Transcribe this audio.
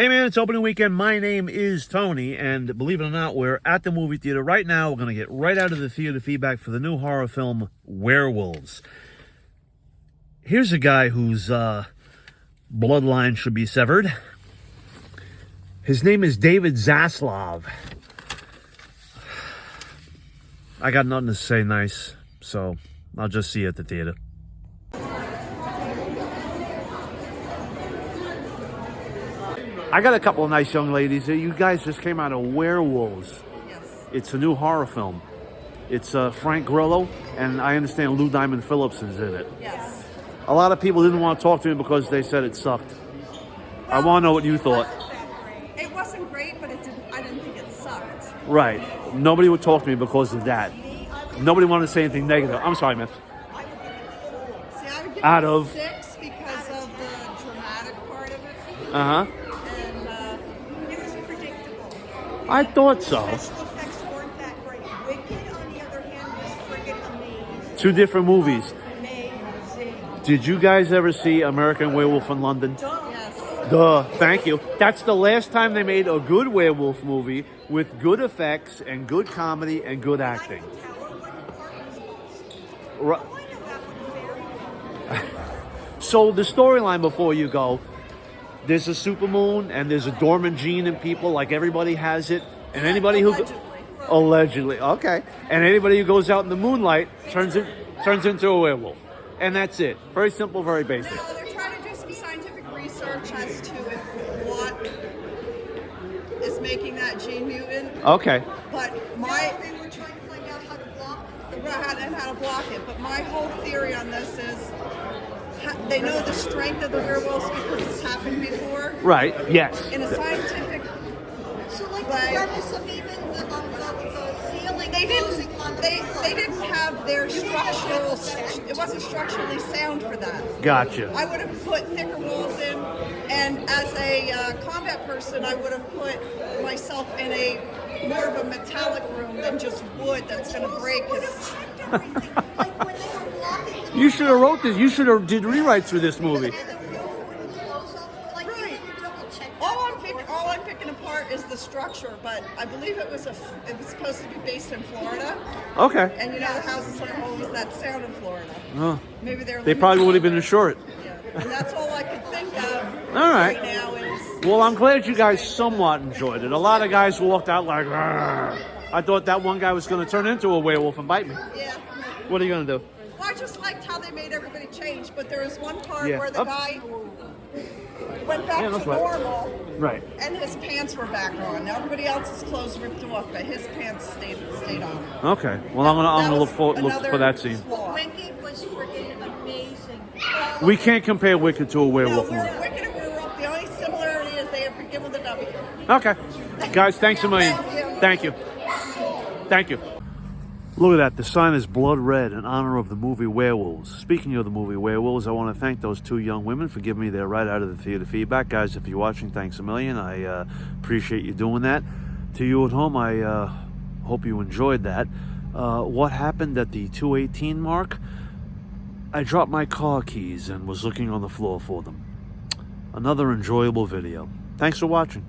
Hey man, it's opening weekend. My name is Tony, and believe it or not, we're at the movie theater right now. We're going to get right out of the theater feedback for the new horror film, Werewolves. Here's a guy whose bloodline should be severed. His name is David Zaslav. I got nothing to say nice, so I'll just see you at the theater. I got a couple of nice young ladies. You guys just came out of Werewolves. Yes. It's a new horror film. It's Frank Grillo, and I understand Lou Diamond Phillips is in it. Yes. A lot of people didn't want to talk to me because they said it sucked. I want to know what you thought. It wasn't great, but I didn't think it sucked. Right. Nobody would talk to me because of that. Nobody wanted to say anything negative. I'm sorry, man. See, I would give Out it of 6 because of the dramatic part of it. Uh-huh. And it was predictable. I thought so. Special effects weren't that great. Wicked, on the other hand, was friggin' amazing. Two different movies. Amazing. Did you guys ever see American Werewolf in London? Yes. Duh. Thank you. That's the last time they made a good werewolf movie with good effects and good comedy and good acting. Right. So the storyline before you go, there's a supermoon and there's a dormant gene in people, like everybody has it, and anybody who allegedly, okay, and anybody who goes out in the moonlight turns into a werewolf, and that's it. Very simple, very basic. Now, they're trying to do some scientific research as to what is making that gene mutant. Okay. But they were trying to find out how to block it. But my whole theory on this is they know the strength of the werewolves because it's happened before. Right. Yes. In a scientific like way. the purpose of even the ceiling. They didn't have their structural. It wasn't structurally sound for that. Gotcha. I would have put thicker walls in, and as a combat person, I would have put myself in a more of a metallic room than just wood that's going to break. Like when they were blocking You should have wrote this. You should have did rewrites for this movie. All I'm picking apart is the structure, but I believe it was supposed to be based in Florida. Okay. And you know the houses don't always that sound in Florida. Oh. Maybe They probably would have been insured. Yeah. And that's all I could think of. All right. Now is. Well, I'm glad you guys somewhat enjoyed it. A lot of guys walked out like, "Argh." I thought that one guy was going to turn into a werewolf and bite me. Yeah. What are you going to do? Well, I just liked how they made everybody change, but there was one part Yeah. where the guy went back to that's normal, right, and his pants were back on. Now everybody else's clothes ripped off, but his pants stayed on. Okay. Well, I'm gonna look for that scene. Flaw. Wicked was freaking amazing. We can't compare Wicked to a No, werewolf movie. Wicked and Werewolf, the only similarity is they begin with a W. Okay. Guys, thanks a million. Thank you. Thank you. Look at that. The sign is blood red in honor of the movie Werewolves. Speaking of the movie Werewolves, I want to thank those two young women for giving me their right out of the theater feedback. Guys, if you're watching, thanks a million. I appreciate you doing that. To you at home, I hope you enjoyed that. What happened at the 2:18 mark? I dropped my car keys and was looking on the floor for them. Another enjoyable video. Thanks for watching.